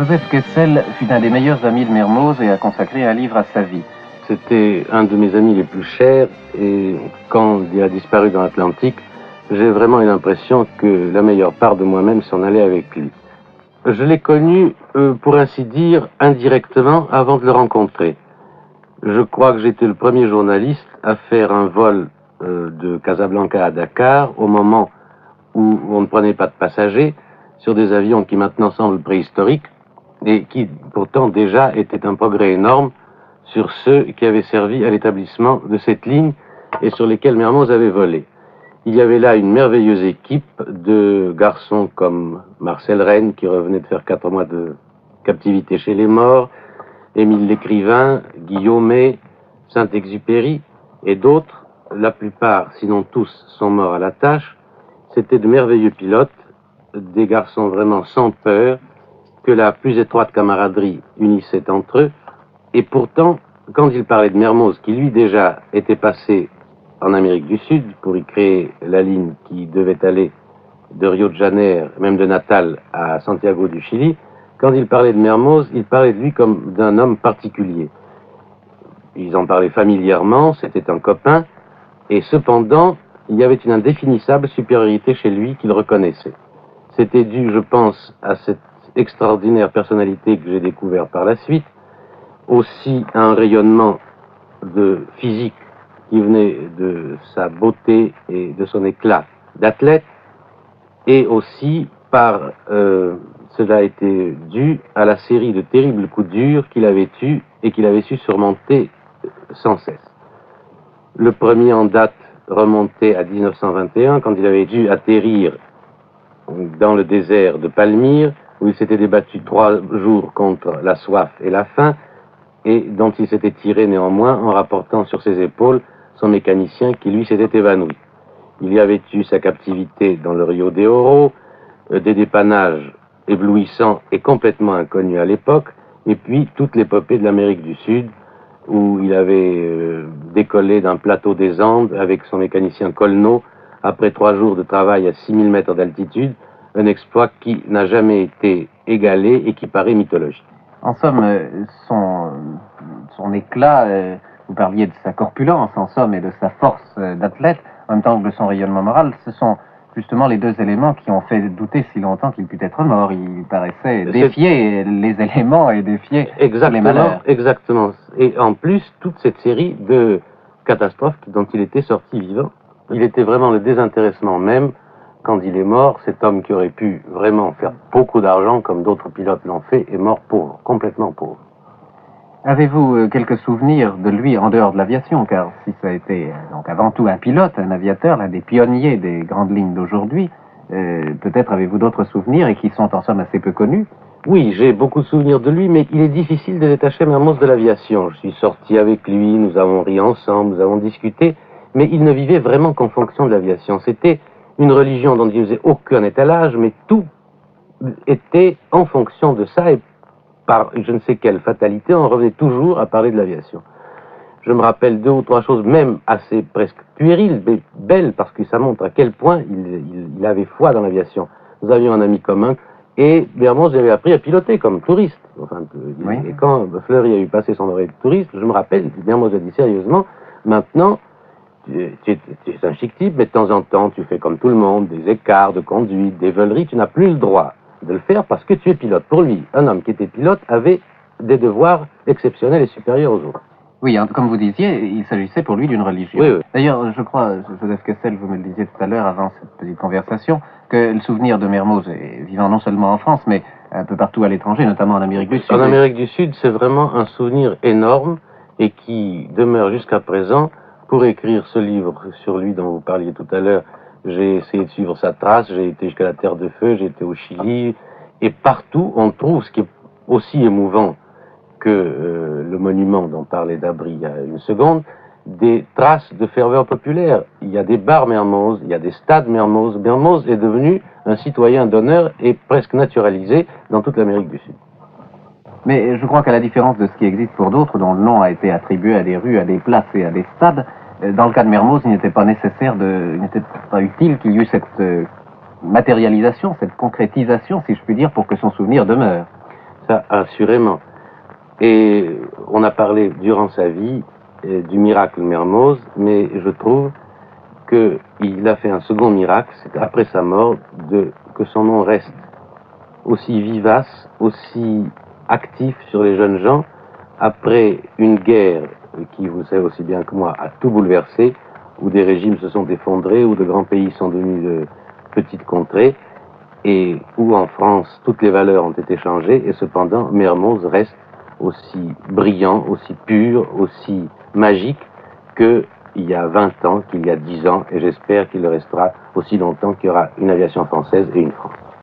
Joseph Kessel fut un des meilleurs amis de Mermoz et a consacré un livre à sa vie. C'était un de mes amis les plus chers et quand il a disparu dans l'Atlantique, j'ai vraiment eu l'impression que la meilleure part de moi-même s'en allait avec lui. Je l'ai connu, pour ainsi dire, indirectement avant de le rencontrer. Je crois que j'étais le premier journaliste à faire un vol de Casablanca à Dakar au moment où on ne prenait pas de passagers sur des avions qui maintenant semblent préhistoriques et qui pourtant déjà étaient un progrès énorme sur ceux qui avaient servi à l'établissement de cette ligne et sur lesquels Mermoz avait volé. Il y avait là une merveilleuse équipe de garçons comme Marcel Rennes, qui revenait de faire 4 mois de captivité chez les morts, Émile Lécrivain, Guillaumet, Saint-Exupéry et d'autres. La plupart, sinon tous, sont morts à la tâche. C'étaient de merveilleux pilotes, des garçons vraiment sans peur, que la plus étroite camaraderie unissait entre eux. Et pourtant, quand il parlait de Mermoz, qui lui déjà était passé en Amérique du Sud pour y créer la ligne qui devait aller de Rio de Janeiro, même de Natal, à Santiago du Chili, quand il parlait de Mermoz, il parlait de lui comme d'un homme particulier. Ils en parlaient familièrement, c'était un copain, et cependant, il y avait une indéfinissable supériorité chez lui qu'il reconnaissait. C'était dû, je pense, à cette extraordinaire personnalité que j'ai découvert par la suite, aussi à un rayonnement de physique qui venait de sa beauté et de son éclat d'athlète, et aussi cela a été dû à la série de terribles coups durs qu'il avait eus et qu'il avait su surmonter sans cesse. Le premier en date remontait à 1921, quand il avait dû atterrir dans le désert de Palmyre, où il s'était débattu 3 jours contre la soif et la faim, et dont il s'était tiré néanmoins en rapportant sur ses épaules son mécanicien qui lui s'était évanoui. Il y avait eu sa captivité dans le Rio de Oro, des dépannages éblouissants et complètement inconnus à l'époque, et puis toute l'épopée de l'Amérique du Sud, où il avait décollé d'un plateau des Andes avec son mécanicien Colno, après 3 jours de travail à 6000 mètres d'altitude, un exploit qui n'a jamais été égalé et qui paraît mythologique. En somme, son éclat, vous parliez de sa corpulence, en somme, et de sa force d'athlète, en même temps que de son rayonnement moral, ce sont justement les 2 éléments qui ont fait douter si longtemps qu'il put être mort. Il paraissait défier les éléments et défier les malheurs. Exactement. Et en plus, toute cette série de catastrophes dont il était sorti vivant, il était vraiment le désintéressement même. Quand il est mort, cet homme qui aurait pu vraiment faire beaucoup d'argent, comme d'autres pilotes l'ont fait, est mort pauvre, complètement pauvre. Avez-vous quelques souvenirs de lui en dehors de l'aviation? Car si ça a été donc avant tout un pilote, un aviateur, l'un des pionniers des grandes lignes d'aujourd'hui, peut-être avez-vous d'autres souvenirs et qui sont en somme assez peu connus? Oui, j'ai beaucoup de souvenirs de lui, mais il est difficile de détacher Mermoz de l'aviation. Je suis sorti avec lui, nous avons ri ensemble, nous avons discuté, mais il ne vivait vraiment qu'en fonction de l'aviation. C'était une religion dont il ne faisait aucun étalage, mais tout était en fonction de ça, et par je ne sais quelle fatalité, on revenait toujours à parler de l'aviation. Je me rappelle 2 ou 3 choses, même assez presque puériles, mais belles, parce que ça montre à quel point il avait foi dans l'aviation. Nous avions un ami commun, et Mermoz avait appris à piloter comme touriste. Enfin, oui. Et quand Fleury a eu passé son oreille de touriste, je me rappelle, Mermoz a dit sérieusement, maintenant, tu es un chic type, mais de temps en temps, tu fais comme tout le monde, des écarts de conduite, des veuleries, tu n'as plus le droit de le faire parce que tu es pilote. Pour lui, un homme qui était pilote avait des devoirs exceptionnels et supérieurs aux autres. Oui, comme vous disiez, il s'agissait pour lui d'une religion. Oui, oui. D'ailleurs, je crois, Joseph Kessel, vous me le disiez tout à l'heure avant cette petite conversation, que le souvenir de Mermoz est vivant non seulement en France, mais un peu partout à l'étranger, notamment en Amérique du Sud. En Amérique du Sud, c'est vraiment un souvenir énorme et qui demeure jusqu'à présent. Pour écrire ce livre sur lui dont vous parliez tout à l'heure, j'ai essayé de suivre sa trace, j'ai été jusqu'à la Terre de Feu, j'ai été au Chili, et partout on trouve ce qui est aussi émouvant que le monument dont parlait Dabry il y a une seconde, des traces de ferveur populaire. Il y a des bars Mermoz, il y a des stades Mermoz. Mermoz est devenu un citoyen d'honneur et presque naturalisé dans toute l'Amérique du Sud. Mais je crois qu'à la différence de ce qui existe pour d'autres, dont le nom a été attribué à des rues, à des places et à des stades, dans le cas de Mermoz, il n'était pas utile qu'il y eût cette matérialisation, cette concrétisation, si je puis dire, pour que son souvenir demeure. Ça, assurément. Et on a parlé durant sa vie du miracle Mermoz, mais je trouve qu'il a fait un second miracle, c'est après sa mort, que son nom reste aussi vivace, aussi actif sur les jeunes gens, après une guerre qui, vous savez aussi bien que moi, a tout bouleversé, où des régimes se sont effondrés, où de grands pays sont devenus de petites contrées, et où en France toutes les valeurs ont été changées, et cependant Mermoz reste aussi brillant, aussi pur, aussi magique qu'il y a 20 ans, qu'il y a 10 ans, et j'espère qu'il le restera aussi longtemps qu'il y aura une aviation française et une France.